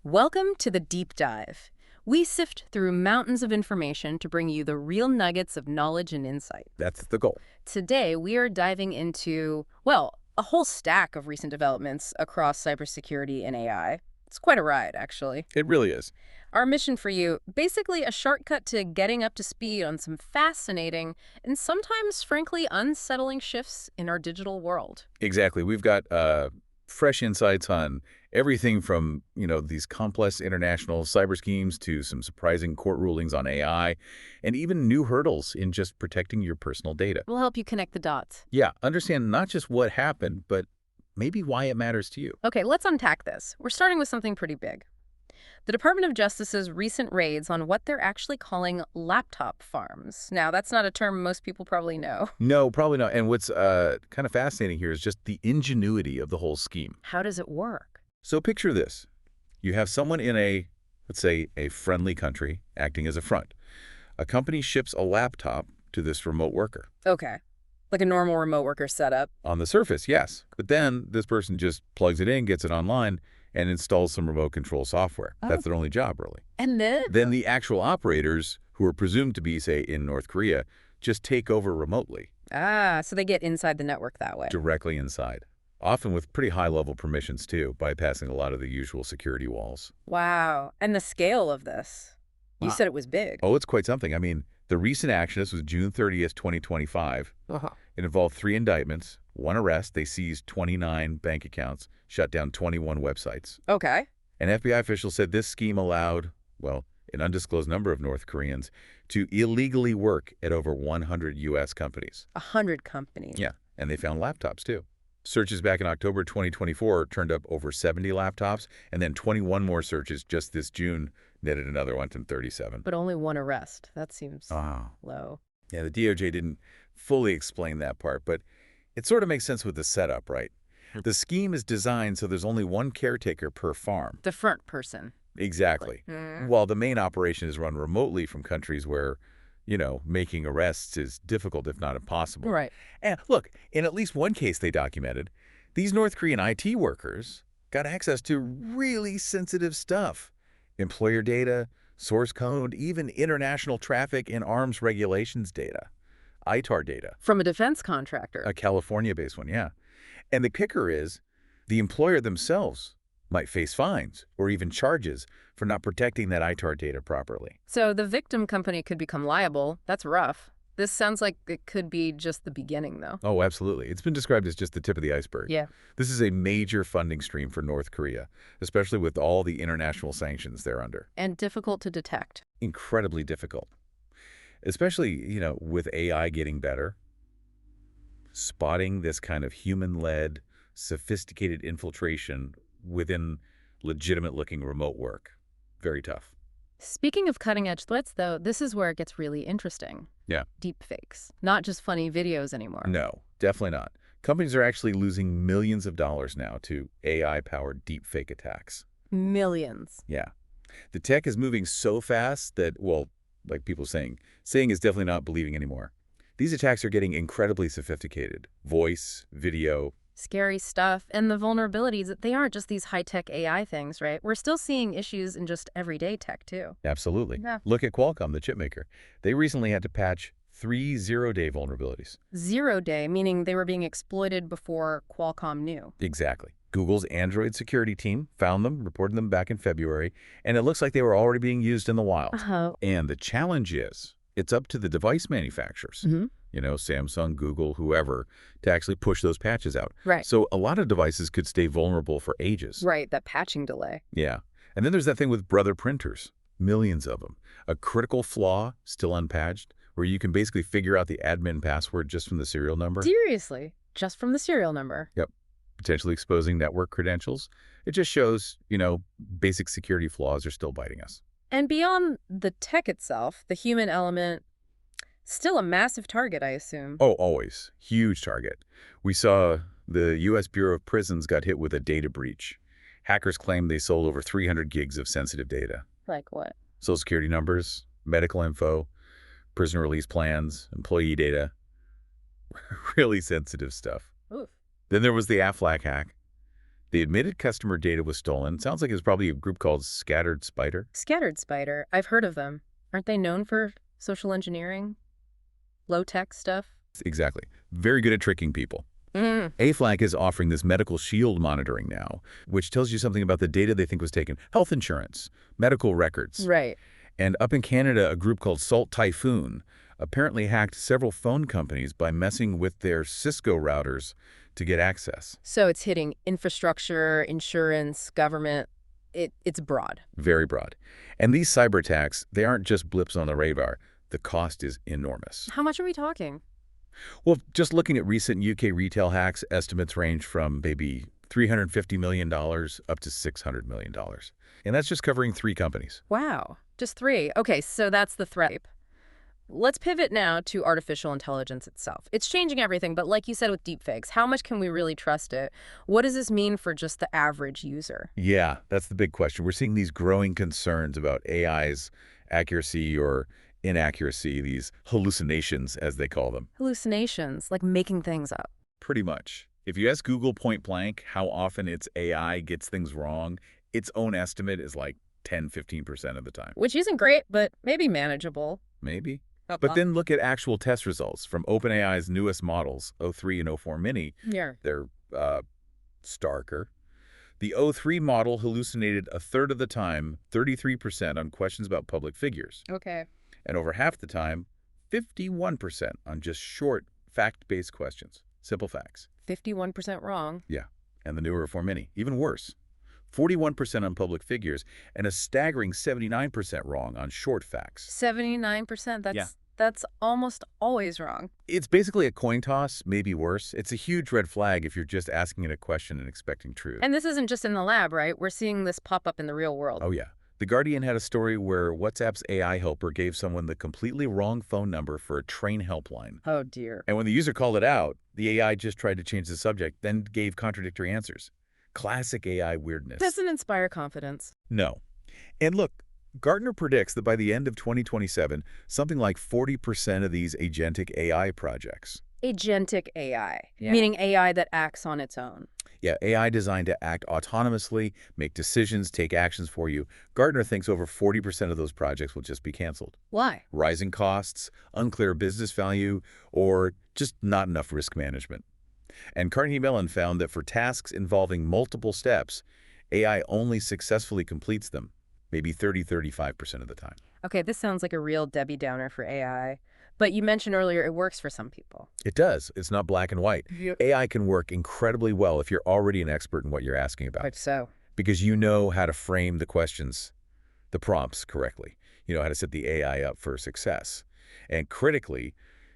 Welcome to the Deep Dive. We sift through mountains of information to bring you the real nuggets of knowledge and insight. That's the goal. Today, we are diving into, well, a whole stack of recent developments across cybersecurity and AI. It's quite a ride, actually. It really is. Our mission for you, basically a shortcut to getting up to speed on some fascinating and sometimes, frankly, unsettling shifts in our digital world. Exactly. We've got fresh insights on everything from, these complex international cyber schemes to some surprising court rulings on AI and even new hurdles in just protecting your personal data. We'll help you connect the dots. Yeah, understand not just what happened, but maybe why it matters to you. Okay, let's unpack this. We're starting with something pretty big. The Department of Justice's recent raids on what they're actually calling laptop farms. Now, that's not a term most people probably know. No, probably not. And what's kind of fascinating here is just the ingenuity of the whole scheme. How does it work? So picture this. You have someone in let's say, a friendly country acting as a front. A company ships a laptop to this remote worker. Okay. Like a normal remote worker setup. On the surface, yes. But then this person just plugs it in, gets it online, and installs some remote control software. Oh. That's their only job, really. And then? Then the actual operators, who are presumed to be, say, in North Korea, just take over remotely. Ah, so they get inside the network that way. Directly inside. Often with pretty high-level permissions, too, bypassing a lot of the usual security walls. Wow. And the scale of this. You Wow. said it was big. Oh, it's quite something. I mean, the recent action, this was June 30th, 2025. It involved 3 indictments, 1 arrest. They seized 29 bank accounts, shut down 21 websites. Okay. An FBI official said this scheme allowed, well, an undisclosed number of North Koreans to illegally work at over 100 U.S. companies. 100 companies. Yeah, and they found laptops, too. Searches back in October 2024 turned up over 70 laptops, and then 21 more searches just this June netted another 137. But only 1 arrest. That seems low. Yeah, the DOJ didn't fully explain that part, but it sort of makes sense with the setup, right? The scheme is designed so there's only 1 caretaker per farm. The front person. Exactly. While the main operation is run remotely from countries where, making arrests is difficult, if not impossible. Right. And look, in at least one case they documented, these North Korean IT workers got access to really sensitive stuff. Employer data, source code, even international traffic and arms regulations data. ITAR data. From a defense contractor. A California-based one, yeah. And the kicker is, the employer themselves might face fines or even charges for not protecting that ITAR data properly. So the victim company could become liable. That's rough. This sounds like it could be just the beginning, though. Oh, absolutely. It's been described as just the tip of the iceberg. Yeah. This is a major funding stream for North Korea, especially with all the international sanctions they're under. And difficult to detect. Incredibly difficult. Especially, with AI getting better, spotting this kind of human-led, sophisticated infiltration within legitimate-looking remote work. Very tough. Speaking of cutting-edge threats, though, this is where it gets really interesting. Yeah. Deepfakes. Not just funny videos anymore. No, definitely not. Companies are actually losing millions of dollars now to AI-powered deepfake attacks. Millions. Yeah. The tech is moving so fast that, well, like people saying is definitely not believing anymore. These attacks are getting incredibly sophisticated. Voice, video. Scary stuff. And the vulnerabilities, they aren't just these high-tech AI things, right? We're still seeing issues in just everyday tech, too. Absolutely. Yeah. Look at Qualcomm, the chip maker. They recently had to patch 3 zero-day vulnerabilities. 0-day, meaning they were being exploited before Qualcomm knew. Exactly. Google's Android security team found them, reported them back in February, and it looks like they were already being used in the wild. And the challenge is, it's up to the device manufacturers, Samsung, Google, whoever, to actually push those patches out. Right. So a lot of devices could stay vulnerable for ages. Right, that patching delay. Yeah. And then there's that thing with brother printers, millions of them. A critical flaw, still unpatched, where you can basically figure out the admin password just from the serial number. Seriously? Just from the serial number? Yep. Potentially exposing network credentials. It just shows, basic security flaws are still biting us. And beyond the tech itself, the human element, still a massive target, I assume. Oh, always. Huge target. We saw the U.S. Bureau of Prisons got hit with a data breach. Hackers claimed they sold over 300 gigs of sensitive data. Like what? Social security numbers, medical info, prisoner release plans, employee data. Really sensitive stuff. Oof. Then there was the Aflac hack. They admitted customer data was stolen. Sounds like it was probably a group called Scattered Spider. Scattered Spider. I've heard of them. Aren't they known for social engineering? Low-tech stuff? Exactly. Very good at tricking people. Mm. AFLAC is offering this medical shield monitoring now, which tells you something about the data they think was taken. Health insurance, medical records. Right. And up in Canada, a group called Salt Typhoon apparently hacked several phone companies by messing with their Cisco routers to get access. So it's hitting infrastructure, insurance, government. It's broad. Very broad. And these cyber attacks, they aren't just blips on the radar. The cost is enormous. How much are we talking? Well, just looking at recent UK retail hacks, estimates range from maybe $350 million up to $600 million. And that's just covering 3 companies. Wow. Just 3. Okay, so that's the threat. Let's pivot now to artificial intelligence itself. It's changing everything, but like you said with deepfakes, how much can we really trust it? What does this mean for just the average user? Yeah, that's the big question. We're seeing these growing concerns about AI's accuracy or inaccuracy, these hallucinations, as they call them. Hallucinations, like making things up. Pretty much. If you ask Google point blank how often its AI gets things wrong, its own estimate is like 10–15% of the time. Which isn't great, but maybe manageable. Maybe. But then look at actual test results from OpenAI's newest models, O3 and O4 Mini. Yeah. They're starker. The O3 model hallucinated a third of the time, 33% on questions about public figures. Okay. And over half the time, 51% on just short, fact-based questions, simple facts. 51% wrong. Yeah, and the newer O4 Mini, even worse. 41% on public figures, and a staggering 79% wrong on short facts. 79%, Yeah. That's almost always wrong. It's basically a coin toss, maybe worse. It's a huge red flag if you're just asking it a question and expecting truth. And this isn't just in the lab, right? We're seeing this pop up in the real world. Oh, yeah. The Guardian had a story where WhatsApp's AI helper gave someone the completely wrong phone number for a train helpline. Oh, dear. And when the user called it out, the AI just tried to change the subject, then gave contradictory answers. Classic AI weirdness. Doesn't inspire confidence. No. And look, Gartner predicts that by the end of 2027, something like 40% of these agentic AI projects. Agentic AI, Yeah. meaning AI that acts on its own. Yeah, AI designed to act autonomously, make decisions, take actions for you. Gartner thinks over 40% of those projects will just be canceled. Why? Rising costs, unclear business value, or just not enough risk management. And Carnegie Mellon found that for tasks involving multiple steps, AI only successfully completes them, maybe 30–35% of the time. Okay, this sounds like a real Debbie Downer for AI. But you mentioned earlier it works for some people. It does. It's not black and white. Yep. AI can work incredibly well if you're already an expert in what you're asking about. Quite so. Because you know how to frame the questions, the prompts correctly. You know how to set the AI up for success. And critically,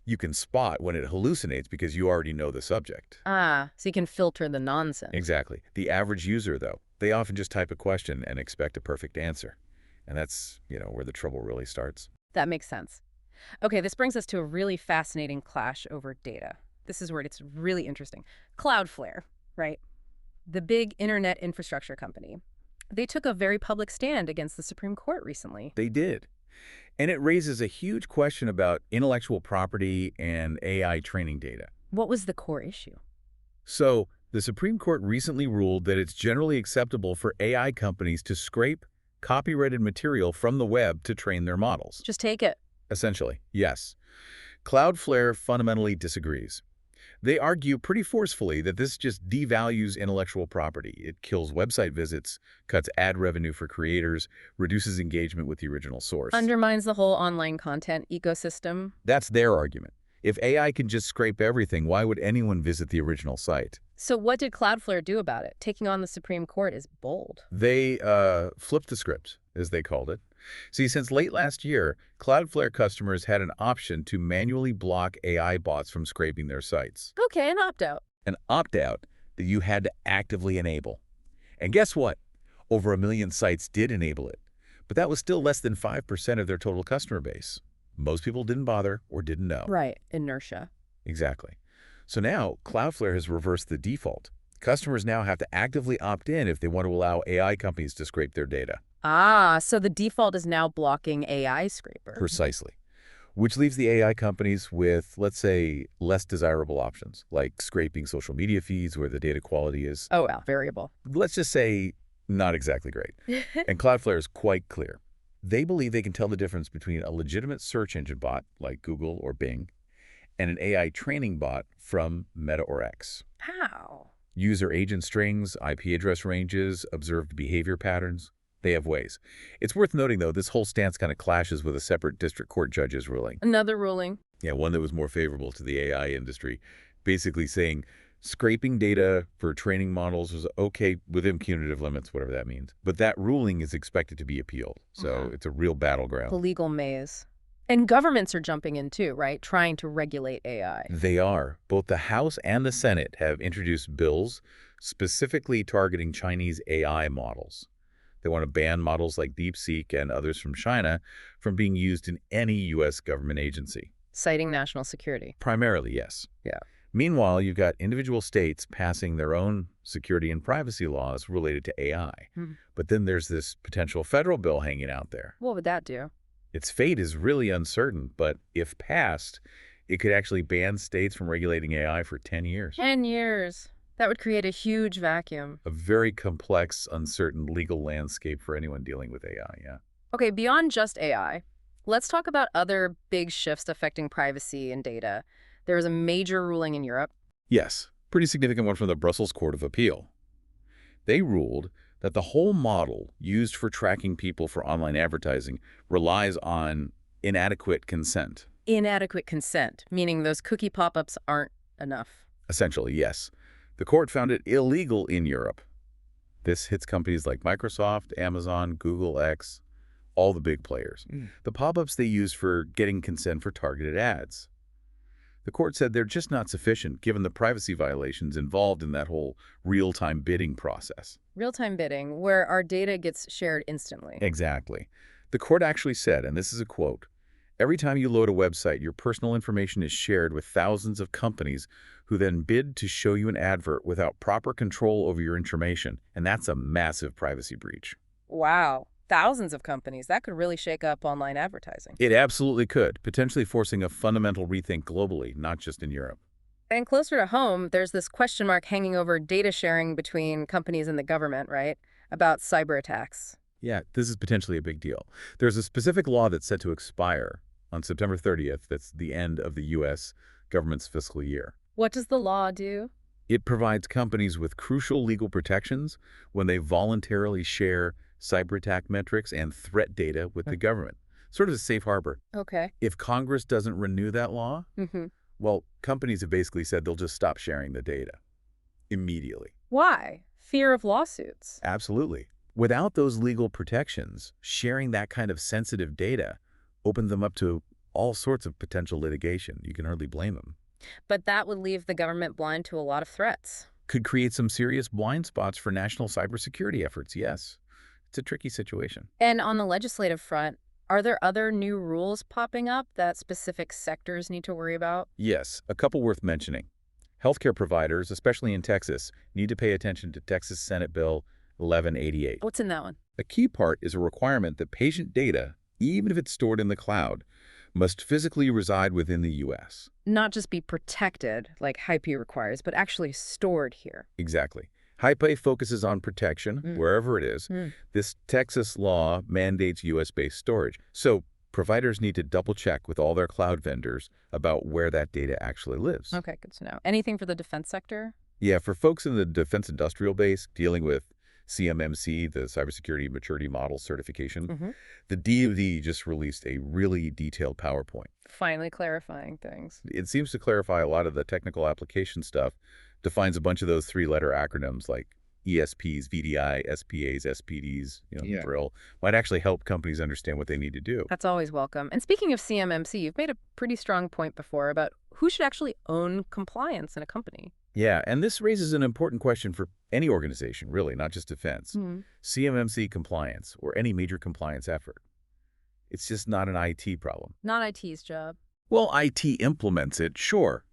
you can spot when it hallucinates because you already know the subject. Ah, so you can filter the nonsense. Exactly. The average user, though, they often just type a question and expect a perfect answer. And that's, where the trouble really starts. That makes sense. Okay, this brings us to a really fascinating clash over data. This is where it's really interesting. Cloudflare, right? The big internet infrastructure company. They took a very public stand against the Supreme Court recently. They did. And it raises a huge question about intellectual property and AI training data. What was the core issue? So, the Supreme Court recently ruled that it's generally acceptable for AI companies to scrape copyrighted material from the web to train their models. Just take it. Essentially, yes. Cloudflare fundamentally disagrees. They argue pretty forcefully that this just devalues intellectual property. It kills website visits, cuts ad revenue for creators, reduces engagement with the original source. Undermines the whole online content ecosystem. That's their argument. If AI can just scrape everything, why would anyone visit the original site? So what did Cloudflare do about it? Taking on the Supreme Court is bold. They flipped the script, as they called it. See, since late last year, Cloudflare customers had an option to manually block AI bots from scraping their sites. Okay, an opt-out. An opt-out that you had to actively enable. And guess what? Over 1 million sites did enable it. But that was still less than 5% of their total customer base. Most people didn't bother or didn't know. Right, inertia. Exactly. So now, Cloudflare has reversed the default. Customers now have to actively opt in if they want to allow AI companies to scrape their data. Ah, so the default is now blocking AI scraper. Precisely. which leaves the AI companies with, let's say, less desirable options, like scraping social media feeds where the data quality is, Oh, well, variable. let's just say, not exactly great. And Cloudflare is quite clear. They believe they can tell the difference between a legitimate search engine bot, like Google or Bing, and an AI training bot from Meta or X. How? User agent strings, IP address ranges, observed behavior patterns. They have ways. It's worth noting, though, this whole stance kind of clashes with a separate district court judge's ruling. Another ruling. Yeah, one that was more favorable to the AI industry, basically saying scraping data for training models was okay within punitive limits, whatever that means. But that ruling is expected to be appealed, so it's a real battleground. The legal maze. And governments are jumping in too, right? Trying to regulate AI. They are. Both the House and the Senate have introduced bills specifically targeting Chinese AI models. They want to ban models like DeepSeek and others from China from being used in any U.S. government agency. Citing national security. Primarily, yes. Yeah. Meanwhile, you've got individual states passing their own security and privacy laws related to AI. But then there's this potential federal bill hanging out there. What would that do? Its fate is really uncertain, but if passed, it could actually ban states from regulating AI for 10 years. 10 years. That would create a huge vacuum. A very complex, uncertain legal landscape for anyone dealing with AI, yeah. Okay, beyond just AI, let's talk about other big shifts affecting privacy and data. There was a major ruling in Europe. Yes, pretty significant one from the Brussels Court of Appeal. They ruled that the whole model used for tracking people for online advertising relies on inadequate consent. Inadequate consent, meaning those cookie pop-ups aren't enough. Essentially, yes. The court found it illegal in Europe. This hits companies like Microsoft, Amazon, Google, X, all the big players. The pop-ups they use for getting consent for targeted ads. The court said they're just not sufficient given the privacy violations involved in that whole real-time bidding process. Real-time bidding, where our data gets shared instantly. Exactly. The court actually said, and this is a quote, "Every time you load a website, your personal information is shared with thousands of companies who then bid to show you an advert without proper control over your information, and that's a massive privacy breach." Wow. Thousands of companies. That could really shake up online advertising. It absolutely could, potentially forcing a fundamental rethink globally, not just in Europe. And closer to home, there's this question mark hanging over data sharing between companies and the government, right? About cyber attacks. Yeah, this is potentially a big deal. There's a specific law that's set to expire on September 30th. That's the end of the U.S. government's fiscal year. What does the law do? It provides companies with crucial legal protections when they voluntarily share cyber attack metrics and threat data with the government. Sort of a safe harbor. Okay. If Congress doesn't renew that law, well, companies have basically said they'll just stop sharing the data immediately. Why? Fear of lawsuits. Absolutely. Without those legal protections, sharing that kind of sensitive data opened them up to all sorts of potential litigation. You can hardly blame them. But that would leave the government blind to a lot of threats. Could create some serious blind spots for national cybersecurity efforts, yes. It's a tricky situation. And on the legislative front, are there other new rules popping up that specific sectors need to worry about? Yes, a couple worth mentioning. Healthcare providers, especially in Texas, need to pay attention to Texas Senate Bill 1188. What's in that one? A key part is a requirement that patient data, even if it's stored in the cloud, must physically reside within the U.S. Not just be protected, like HIPAA requires, but actually stored here. Exactly. HIPAA focuses on protection, wherever it is. This Texas law mandates U.S.-based storage. So providers need to double-check with all their cloud vendors about where that data actually lives. Okay, good to know. Anything for the defense sector? Yeah, for folks in the defense industrial base dealing with CMMC, the Cybersecurity Maturity Model Certification, the DoD just released a really detailed PowerPoint. Finally clarifying things. It seems to clarify a lot of the technical application stuff, defines a bunch of those three-letter acronyms like ESPs, VDI, SPAs, SPDs, drill, might actually help companies understand what they need to do. That's always welcome. And speaking of CMMC, you've made a pretty strong point before about who should actually own compliance in a company. Yeah, and this raises an important question for any organization, really, not just defense. CMMC compliance, or any major compliance effort. It's just not an IT problem. Not IT's job. Well, IT implements it, sure.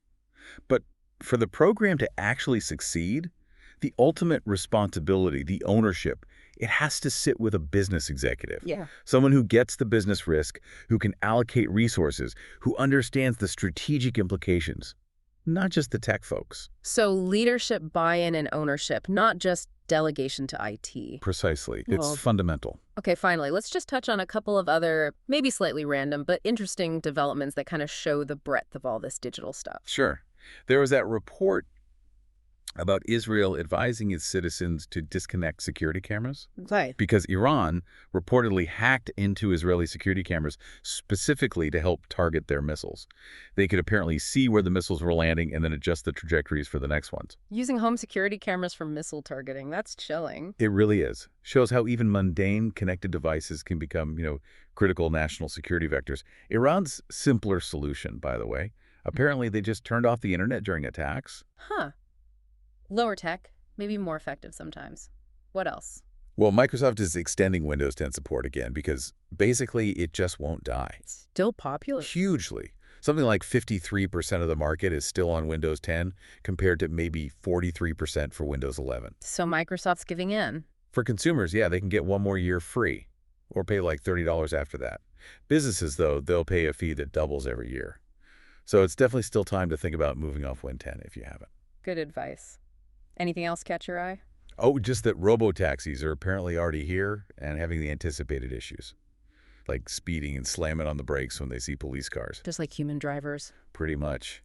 But for the program to actually succeed, the ultimate responsibility, the ownership, It has to sit with a business executive, Yeah. someone who gets the business risk, who can allocate resources, who understands the strategic implications, not just the tech folks. So leadership buy-in and ownership, not just delegation to IT. Precisely. It's Well, fundamental. okay, finally, let's just touch on a couple of other, maybe slightly random, but interesting developments that kind of show the breadth of all this digital stuff. Sure. There was that report about Israel advising its citizens to disconnect security cameras Right. because Iran reportedly hacked into Israeli security cameras specifically to help target their missiles. They could apparently see where the missiles were landing and then adjust the trajectories for the next ones. Using home security cameras for missile targeting, that's chilling. It really is. Shows how even mundane connected devices can become, critical national security vectors. Iran's simpler solution, by the way. Apparently, they just turned off the internet during attacks. Huh. Lower tech, maybe more effective sometimes. What else? Well, Microsoft is extending Windows 10 support again because basically it just won't die. Still popular. Hugely. Something like 53% of the market is still on Windows 10 compared to maybe 43% for Windows 11. So Microsoft's giving in. For consumers, yeah, they can get one more year free or pay like $30 after that. Businesses, though, they'll pay a fee that doubles every year. So it's definitely still time to think about moving off Win 10 if you haven't. Good advice. Anything else catch your eye? Oh, just that robo-taxis are apparently already here and having the anticipated issues, like speeding and slamming on the brakes when they see police cars. Just like human drivers. Pretty much.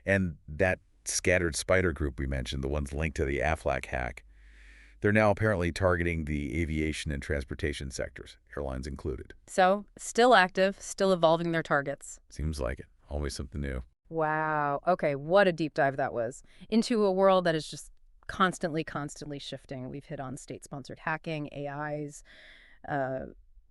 And that scattered spider group we mentioned, the ones linked to the Aflac hack, they're now apparently targeting the aviation and transportation sectors, airlines included. So, still active, still evolving their targets. Seems like it. Always something new. Wow. Okay, what a deep dive that was. Into a world that is just constantly shifting. We've hit on state-sponsored hacking, AIs,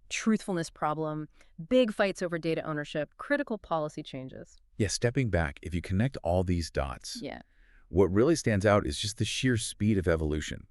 truthfulness problem, big fights over data ownership, critical policy changes. Yeah, stepping back, if you connect all these dots, Yeah. what really stands out is just the sheer speed of evolution.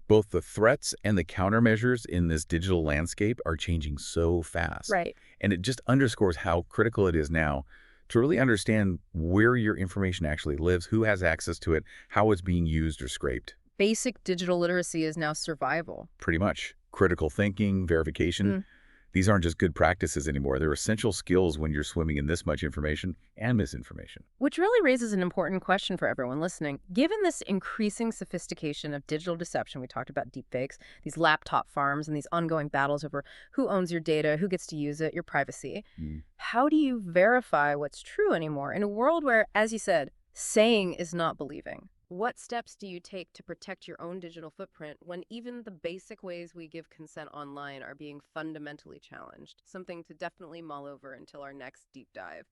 Both the threats and the countermeasures in this digital landscape are changing so fast. Right. And it just underscores how critical it is now to really understand where your information actually lives, who has access to it, how it's being used or scraped. Basic digital literacy is now survival. Pretty much. Critical thinking, verification. These aren't just good practices anymore. They're essential skills when you're swimming in this much information and misinformation. Which really raises an important question for everyone listening. Given this increasing sophistication of digital deception, we talked about deepfakes, these laptop farms, and these ongoing battles over who owns your data, who gets to use it, your privacy, how do you verify what's true anymore in a world where, as you said, saying is not believing? What steps do you take to protect your own digital footprint when even the basic ways we give consent online are being fundamentally challenged? Something to definitely mull over until our next deep dive.